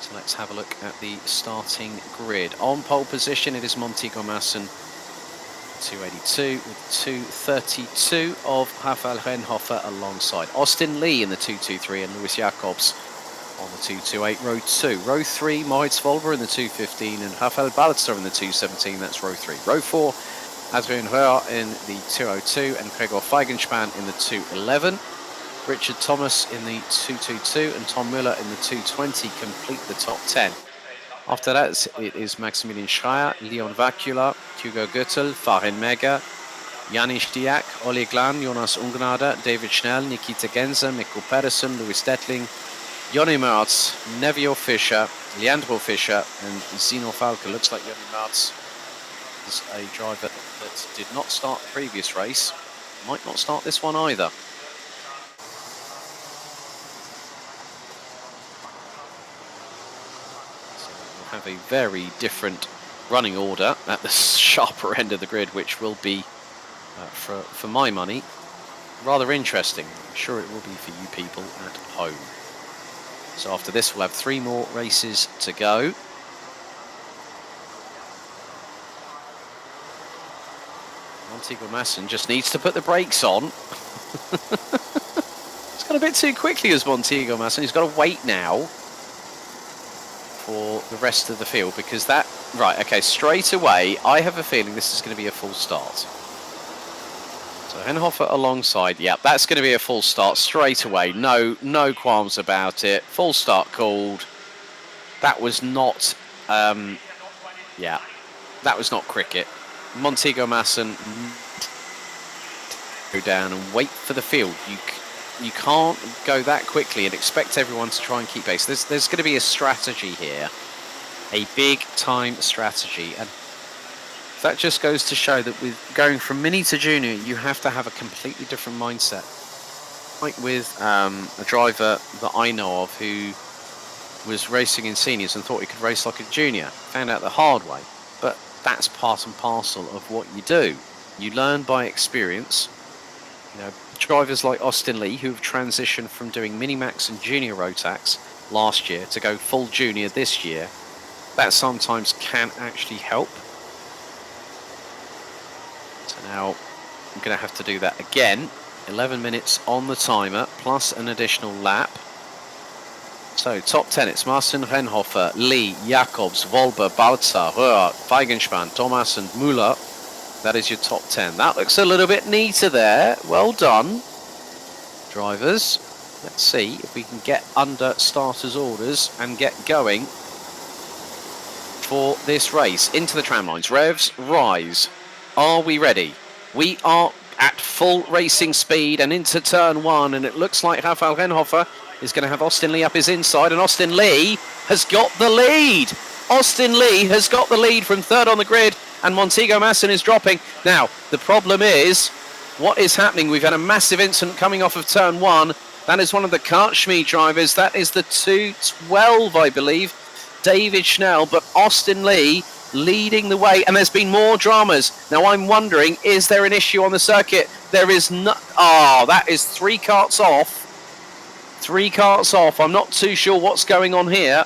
So let's have a look at the starting grid. On pole position, it is Montego Massen, 282 with 232 of Rafael Renhofer alongside Austin Lee in the 223 and Lewis Jacobs on the 228. Row 2. Row 3, Moritz Volver in the 215 and Rafael Balzer in the 217. That's row 3. Row 4, Adrien Röhr in the 202 and Gregor Feigenspan in the 211. Richard Thomas in the 222 and Tom Müller in the 220 complete the top 10. After that, it is Maximilian Schreier, Leon Vakula, Hugo Göttel, Farin Mega, Janis Diak, Oli Glan, Jonas Ungnade, David Schnell, Nikita Genzer, Mikko Pedersen, Louis Detling, Jonny Mertz, Nevio Fischer, Leandro Fischer and Zino Falke. Looks like Jonny Mertz is a driver that did not start the previous race. Might not start this one either. Have a very different running order at the sharper end of the grid, which will be, for my money, rather interesting. I'm sure it will be for you people at home. So after this, we'll have 3 more races to go. Montego Massen just needs to put the brakes on. It's gone a bit too quickly as Montego Massen. He's got to wait now for the rest of the field, because that, right, okay, straight away, I have a feeling this is going to be a full start. So Renhofer alongside, yeah, that's going to be a full start straight away. No qualms about it. Full start called. That was not, yeah, that was not cricket. Montego Massen, go down and wait for the field. You can't go that quickly and expect everyone to try and keep pace. There's going to be a strategy here, a big time strategy, and that just goes to show that with going from mini to junior, you have to have a completely different mindset. Like with a driver that I know of who was racing in seniors and thought he could race like a junior, found out the hard way. But that's part and parcel of what you do. You learn by experience. You know, drivers like Austin Lee, who have transitioned from doing Minimax and Junior Rotax last year to go full junior this year, that sometimes can actually help. So now I'm going to have to do that again. 11 minutes on the timer, plus an additional lap. So top 10, it's Marcin Renhofer, Lee, Jacobs, Volber, Balzer, Röhr, Feigenspan, Thomas and Müller. That is your top 10. That looks a little bit neater there. Well done, drivers. Let's see if we can get under starters' orders and get going for this race. Into the tram lines. Revs, rise. Are we ready? We are at full racing speed and into turn 1. And it looks like Rafael Renhofer is going to have Austin Lee up his inside. And Austin Lee has got the lead. Austin Lee has got the lead from third on the grid. And Montego Massen is dropping. Now, the problem is, what is happening? We've had a massive incident coming off of turn 1. That is one of the Kartschmied drivers. That is the 212, I believe, David Schnell. But Austin Lee leading the way. And there's been more dramas. Now, I'm wondering, is there an issue on the circuit? There is not. Oh, that is 3 karts off. 3 karts off. I'm not too sure what's going on here.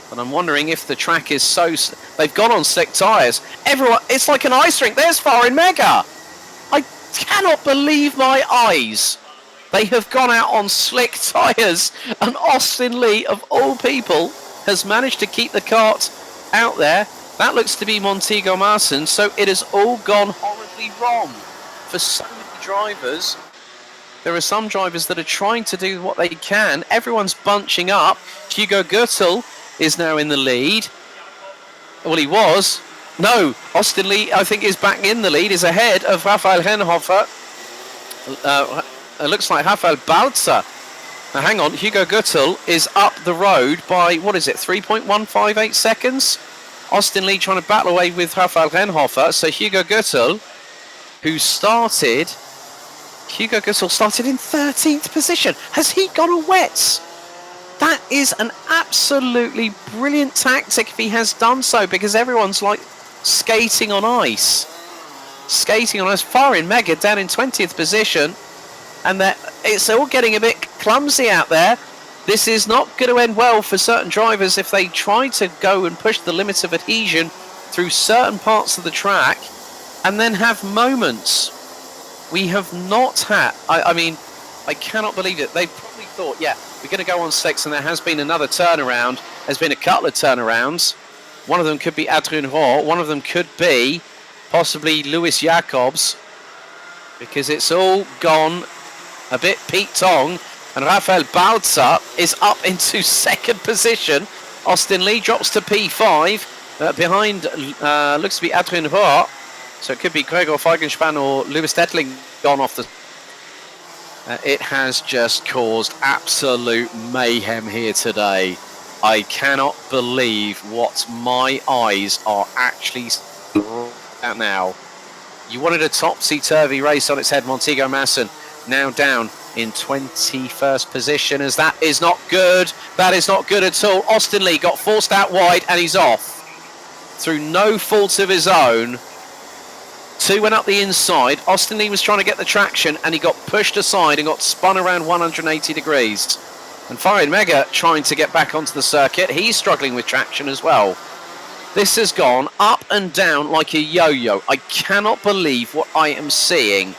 But I'm wondering if the track is so... They've gone on slick tyres. Everyone... It's like an ice rink. There's Farin Mega. I cannot believe my eyes. They have gone out on slick tyres. And Austin Lee, of all people, has managed to keep the kart out there. That looks to be Montego Massen. So it has all gone horribly wrong for so many drivers. There are some drivers that are trying to do what they can. Everyone's bunching up. Hugo Göttel is now in the lead. Well, he was. No, Austin Lee, I think, is back in the lead, is ahead of Rafael Renhofer. It looks like Rafael Balzer. Now, hang on, Hugo Göttel is up the road by, what is it, 3.158 seconds? Austin Lee trying to battle away with Rafael Renhofer. So Hugo Göttel, who started... Hugo Göttel started in 13th position. Has he got a wets? That is an absolutely brilliant tactic if he has done so, because everyone's like skating on ice. Skating on ice. Farin Mega down in 20th position. And it's all getting a bit clumsy out there. This is not going to end well for certain drivers if they try to go and push the limits of adhesion through certain parts of the track and then have moments. We have not had, I mean, I cannot believe it. They probably thought, yeah, we're going to go on 6, and there has been another turnaround. There's been a couple of turnarounds. One of them could be Adrien Roy. One of them could be possibly Lewis Jacobs, because it's all gone a bit Pete Tong, and Rafael Balza is up into 2nd position. Austin Lee drops to P5. Behind looks to be Adrien Roy. So it could be Gregor Feigenspan or Lewis Detling gone off the... it has just caused absolute mayhem here today. I cannot believe what my eyes are actually at now. You wanted a topsy-turvy race on its head. Montego Masson now down in 21st position, as that is not good. That is not good at all. Austin Lee got forced out wide and he's off. Through no fault of his own. 2 went up the inside. Austin Lee was trying to get the traction and he got pushed aside and got spun around 180 degrees. And Farid Mega trying to get back onto the circuit. He's struggling with traction as well. This has gone up and down like a yo-yo. I cannot believe what I am seeing.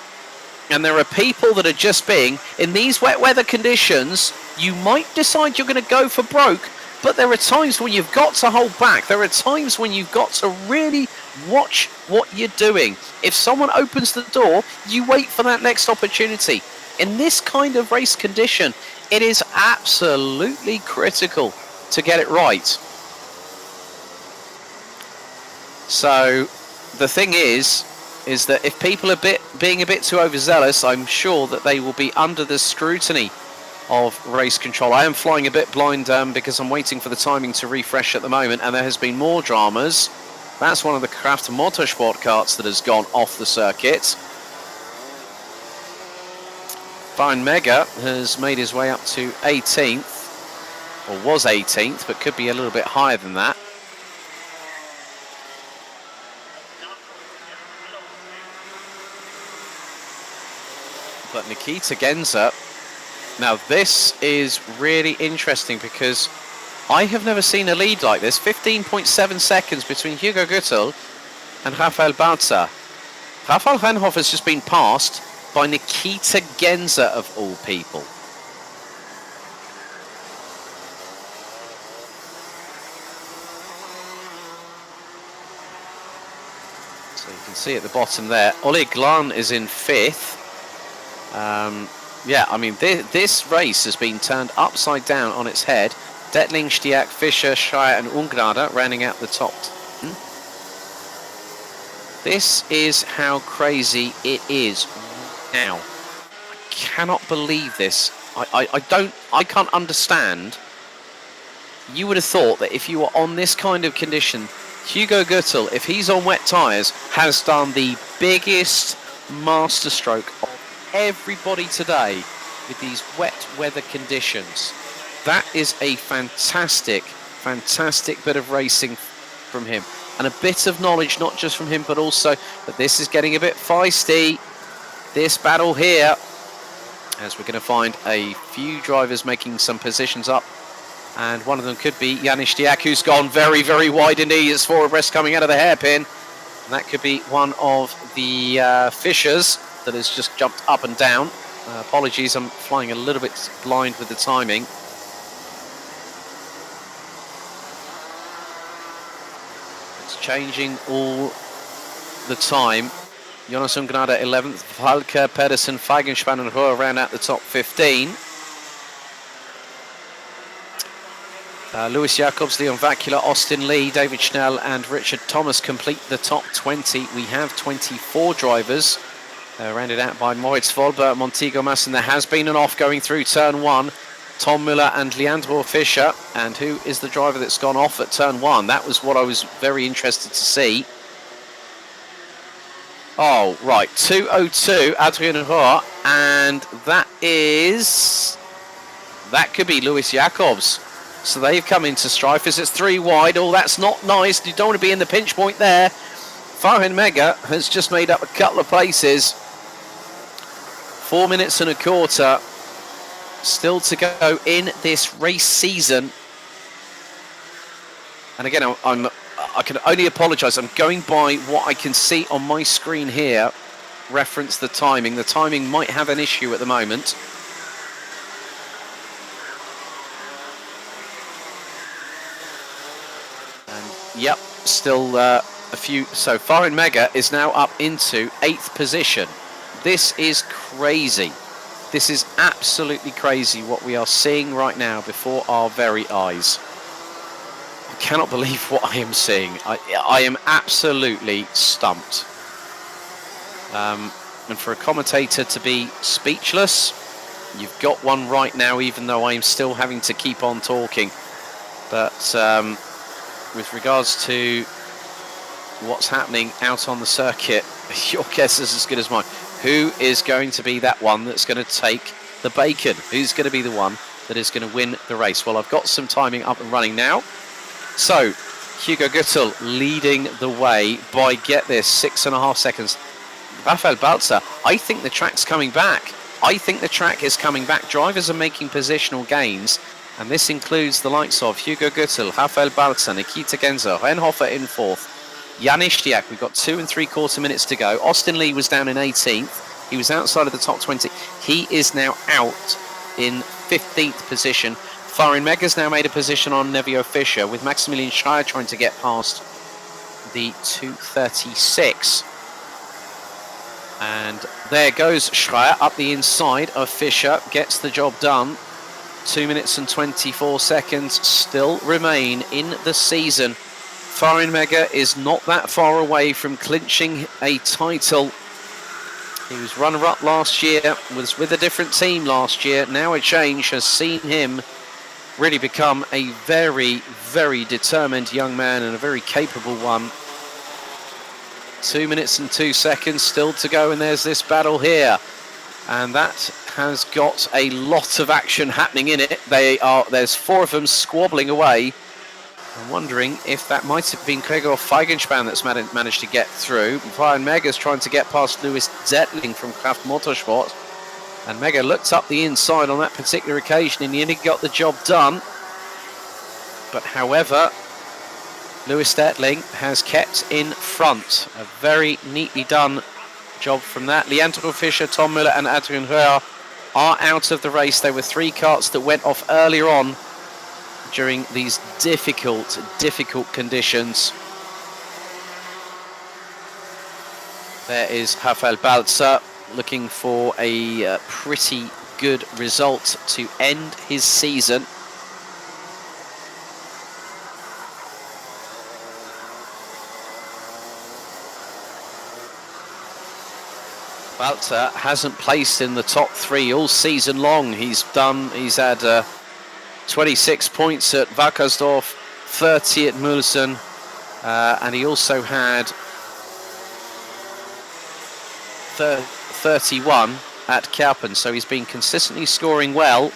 And there are people that are just being, in these wet weather conditions, you might decide you're going to go for broke, but there are times when you've got to hold back. There are times when you've got to really watch what you're doing. If someone opens the door, you wait for that next opportunity. In this kind of race condition, it is absolutely critical to get it right. So the thing is that if people are being a bit too overzealous, I'm sure that they will be under the scrutiny of race control. I am flying a bit blind because I'm waiting for the timing to refresh at the moment, and there has been more dramas. That's one of the Kraft Motorsport karts that has gone off the circuit. Fine Mega has made his way up to 18th, or was 18th, but could be a little bit higher than that. But Nikita Genza, now this is really interesting because I have never seen a lead like this. 15.7 seconds between Hugo Guttel and Rafael Balza. Rafael Renhoff has just been passed by Nikita Genza of all people. So you can see at the bottom there, Ole Glan is in 5th. Yeah, I mean, this race has been turned upside down on its head. Detling, Stiak, Fischer, Schreier and Ungrada rounding out the top 10. This is how crazy it is now. I cannot believe this. I can't understand. You would have thought that if you were on this kind of condition, Hugo Guttel, if he's on wet tyres, has done the biggest masterstroke of everybody today with these wet weather conditions. That is a fantastic bit of racing from him, and a bit of knowledge not just from him but also that this is getting a bit feisty, this battle here, as we're going to find a few drivers making some positions up, and one of them could be Janis Stiak, who's gone very, very wide indeed. It's 4 abreast coming out of the hairpin, and that could be one of the Fischers that has just jumped up and down. Apologies, I'm flying a little bit blind with the timing. It's changing all the time. Jonas Ungnada 11th, Valke, Pedersen, Feigenspan and Rohr round out the top 15. Lewis Jacobs, Leon Vacula, Austin Lee, David Schnell and Richard Thomas complete the top 20. We have 24 drivers. Rounded out by Moritz Volber, Montego Masson. There has been an off going through turn 1. Tom Müller and Leandro Fischer. And who is the driver that's gone off at turn 1? That was what I was very interested to see. Oh, right. 2:02, Adrien Roy. And that could be Lewis Jacobs. So they've come into strife as it's 3 wide. Oh, that's not nice. You don't want to be in the pinch point there. Farid Mega has just made up a couple of places. 4 minutes and a quarter. still to go in this race season. And again, I can only apologise. I'm going by what I can see on my screen here. Reference the timing. The timing might have an issue at the moment. And yep, still a few. So Foreign Mega is now up into 8th position. This is crazy. This is absolutely crazy what we are seeing right now before our very eyes. I cannot believe what I am seeing. I am absolutely stumped. And for a commentator to be speechless, you've got one right now, even though I am still having to keep on talking. But with regards to what's happening out on the circuit, your guess is as good as mine. Who is going to be that one that's going to take the bacon? Who's going to be the one that is going to win the race? Well, I've got some timing up and running now. So, Hugo Guttel leading the way by, get this, 6.5 seconds. Rafael Balzer, I think the track's coming back. I think the track is coming back. Drivers are making positional gains, and this includes the likes of Hugo Guttel, Rafael Balzer, Nikita Genzer, Renhofer in 4th. Jan Ishtiak, we've got 2 3/4 minutes to go. Austin Lee was down in 18th. He was outside of the top 20. He is now out in 15th position. Foreign Mega's now made a position on Nevio Fischer, with Maximilian Schreier trying to get past the 2:36. And there goes Schreier up the inside of Fischer, gets the job done. 2 minutes and 24 seconds still remain in the season. Foreign Mega is not that far away from clinching a title. He was runner-up last year, was with a different team last year. Now a change has seen him really become a very, very determined young man, and a very capable one. 2 minutes and 2 seconds still to go, and there's this battle here. And that has got a lot of action happening in it. There's 4 of them squabbling away. I'm wondering if that might have been Gregor Feigenspan that's managed to get through. Brian Mega's trying to get past Lewis Zettling from Kraft Motorsport. And Mega looked up the inside on that particular occasion and nearly got the job done. But however, Lewis Zettling has kept in front. A very neatly done job from that. Leandro Fischer, Tom Müller and Adrian Röhr are out of the race. There were 3 karts that went off earlier on during these difficult conditions. There is Rafael Balzer looking for a pretty good result to end his season. Balzer hasn't placed in the top 3 all season long. He's had 26 points at Wackersdorf, 30 at Mulsen, and he also had 31 at Kerpen, so he's been consistently scoring well.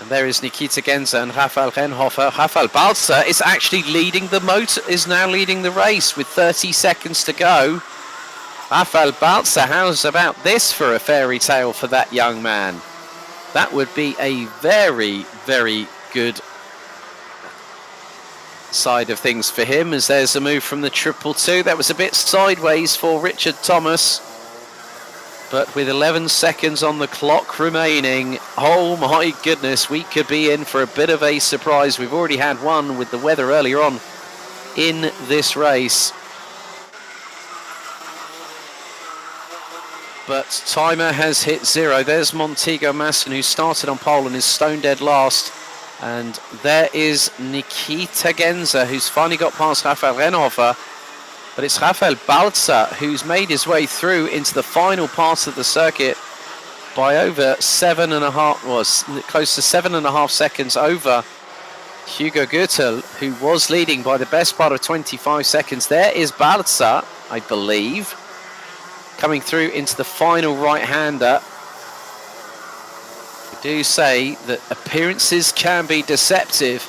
And there is Nikita Genzer and Rafael Renhofer. Rafael Balzer is actually leading now leading the race with 30 seconds to go. Rafael Balzer, how's about this for a fairy tale for that young man? That would be a very, very good side of things for him, as there's a move from the 222. That was a bit sideways for Richard Thomas. But with 11 seconds on the clock remaining, oh my goodness, we could be in for a bit of a surprise. We've already had one with the weather earlier on in this race. But timer has hit 0. There's Montego Masson, who started on pole and is stone dead last. And there is Nikita Genzer, who's finally got past Rafael Renhofer. But it's Rafael Balzer who's made his way through into the final part of the circuit by over 7.5, close to 7.5 seconds over Hugo Guttel, who was leading by the best part of 25 seconds. There is Balzer, I believe, coming through into the final right-hander. We do say that appearances can be deceptive,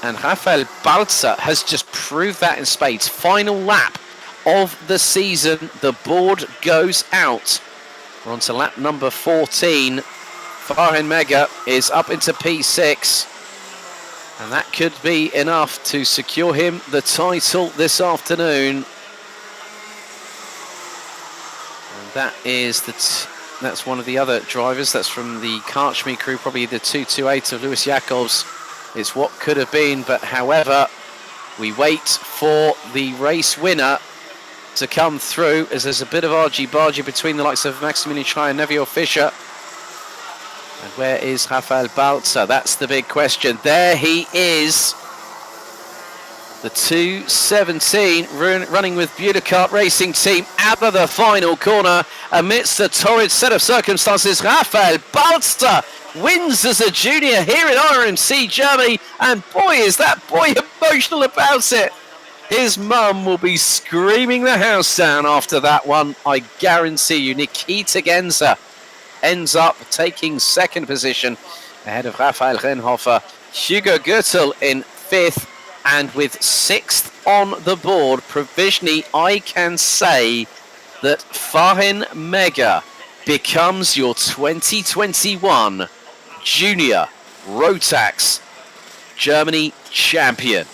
and Rafael Balzer has just proved that in spades. Final lap of the season, the board goes out We're on to lap number 14. Farhen Mega is up into P6. And that could be enough to secure him the title this afternoon. And that is that's one of the other drivers. That's from the Karchmi crew, probably the 228 of Lewis Jacobs. It's what could have been, but however, we wait for the race winner to come through, as there's a bit of argy-bargy between the likes of Maximilian Schreier and Nevio Fischer. And where is Rafael Balzer? That's the big question. There he is. The 217 running with Budakart Racing Team out of the final corner amidst the torrid set of circumstances. Rafael Balzer wins as a junior here in RMC Germany, and boy is that boy emotional about it. His mum will be screaming the house down after that one, I guarantee you. Nikita Genza ends up taking second position ahead of Raphael Renhofer. Hugo Gürtel in fifth, and with sixth on the board, provisionally I can say that Farhen Mega becomes your 2021 Junior Rotax Germany champion.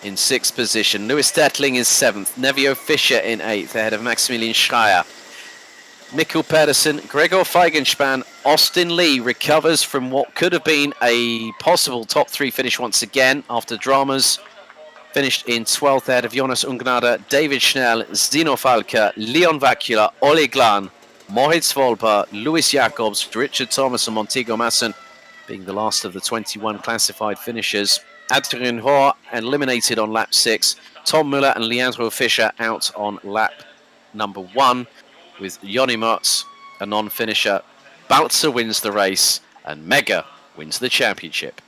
In sixth position, Lewis Dettling is seventh, Nevio Fischer in eighth, ahead of Maximilian Schreier. Mikkel Pedersen, Gregor Feigenspan, Austin Lee recovers from what could have been a possible top three finish once again after dramas. Finished in 12th ahead of Jonas Ungnade, David Schnell, Zdeno Falke, Leon Vacula, Ole Glan, Moritz Volper, Lewis Jacobs, Richard Thomas and Montego Masson being the last of the 21 classified finishers. Adrien Hoare eliminated on lap 6. Tom Muller and Leandro Fischer out on lap number 1, with Jonny Mertz a non-finisher. Balzer wins the race and Mega wins the championship.